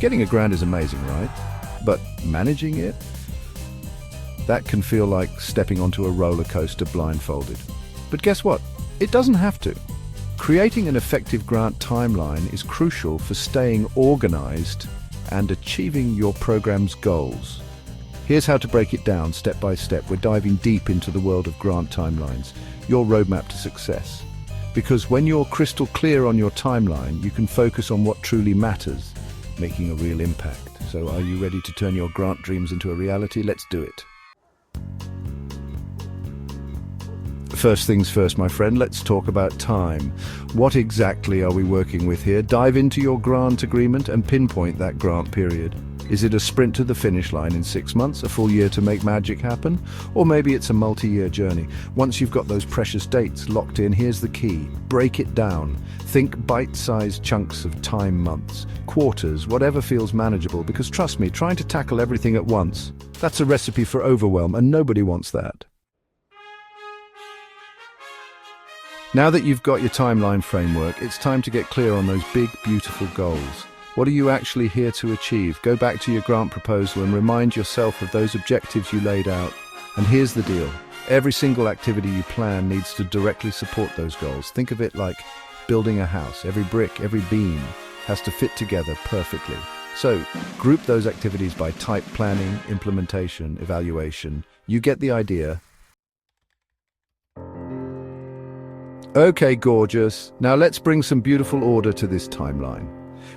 Getting a grant is amazing, right? But managing it? That can feel like stepping onto a roller coaster blindfolded. But guess what? It doesn't have to. Creating an effective grant timeline is crucial for staying organized and achieving your program's goals. Here's how to break it down step by step. We're diving deep into the world of grant timelines, your roadmap to success. Because when you're crystal clear on your timeline, you can focus on what truly matters, making a real impact. So are you ready to turn your grant dreams into a reality? Let's do it. First things first, my friend, let's talk about time. What exactly are we working with here? Dive into your grant agreement and pinpoint that grant period. Is it a sprint to the finish line in 6 months, a full year to make magic happen? Or maybe it's a multi-year journey. Once you've got those precious dates locked in, here's the key. Break it down. Think bite-sized chunks of time, months, quarters, whatever feels manageable, because trust me, trying to tackle everything at once, that's a recipe for overwhelm, and nobody wants that. Now that you've got your timeline framework, it's time to get clear on those big, beautiful goals. What are you actually here to achieve? Go back to your grant proposal and remind yourself of those objectives you laid out. And here's the deal. Every single activity you plan needs to directly support those goals. Think of it like building a house. Every brick, every beam has to fit together perfectly. So, group those activities by type: planning, implementation, evaluation. You get the idea. Okay, gorgeous. Now let's bring some beautiful order to this timeline.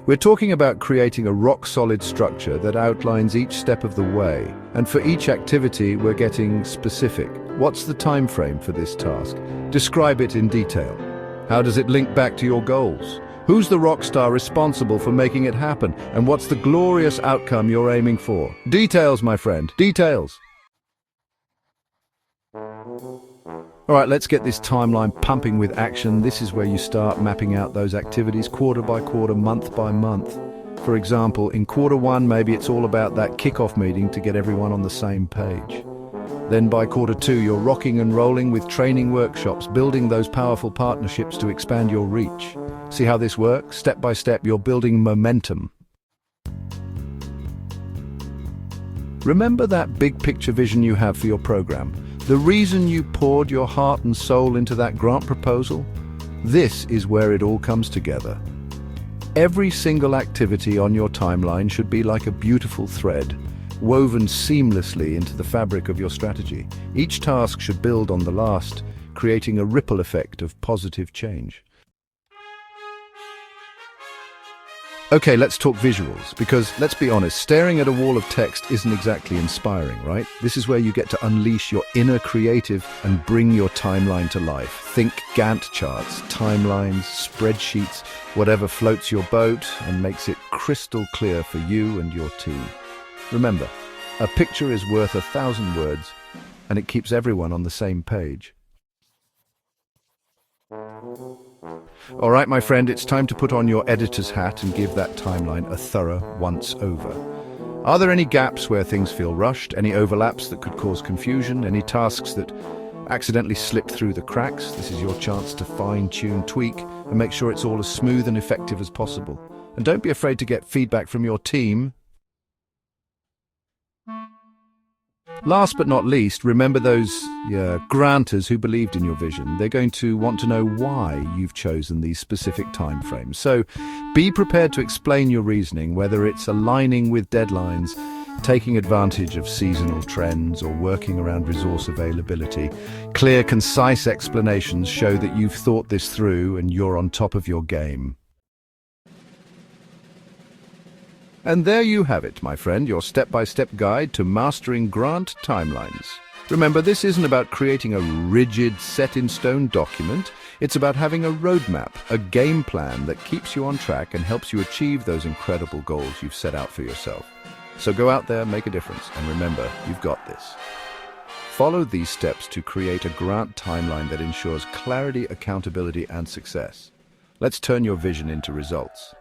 We're talking about creating a rock-solid structure that outlines each step of the way. And for each activity, we're getting specific. What's the time frame for this task? Describe it in detail. How does it link back to your goals? Who's the rock star responsible for making it happen? And what's the glorious outcome you're aiming for? Details, my friend, details. All right, let's get this timeline pumping with action. This is where you start mapping out those activities quarter by quarter, month by month. For example, in quarter one, maybe it's all about that kickoff meeting to get everyone on the same page. Then by quarter two, you're rocking and rolling with training workshops, building those powerful partnerships to expand your reach. See how this works? Step by step, you're building momentum. Remember that big picture vision you have for your program? The reason you poured your heart and soul into that grant proposal? This is where it all comes together. Every single activity on your timeline should be like a beautiful thread, woven seamlessly into the fabric of your strategy. Each task should build on the last, creating a ripple effect of positive change. Okay, let's talk visuals, because let's be honest, staring at a wall of text isn't exactly inspiring, right? This is where you get to unleash your inner creative and bring your timeline to life. Think Gantt charts, timelines, spreadsheets, whatever floats your boat and makes it crystal clear for you and your team. Remember, a picture is worth 1,000 words, and it keeps everyone on the same page. All right, my friend, it's time to put on your editor's hat and give that timeline a thorough once-over. Are there any gaps where things feel rushed? Any overlaps that could cause confusion? Any tasks that accidentally slipped through the cracks? This is your chance to fine-tune, tweak, and make sure it's all as smooth and effective as possible. And don't be afraid to get feedback from your team. Last but not least, remember those grantors who believed in your vision. They're going to want to know why you've chosen these specific timeframes. So be prepared to explain your reasoning, whether it's aligning with deadlines, taking advantage of seasonal trends, or working around resource availability. Clear, concise explanations show that you've thought this through and you're on top of your game. And there you have it, my friend, your step-by-step guide to mastering grant timelines. Remember, this isn't about creating a rigid, set-in-stone document. It's about having a roadmap, a game plan that keeps you on track and helps you achieve those incredible goals you've set out for yourself. So go out there, make a difference, and remember, you've got this. Follow these steps to create a grant timeline that ensures clarity, accountability, and success. Let's turn your vision into results.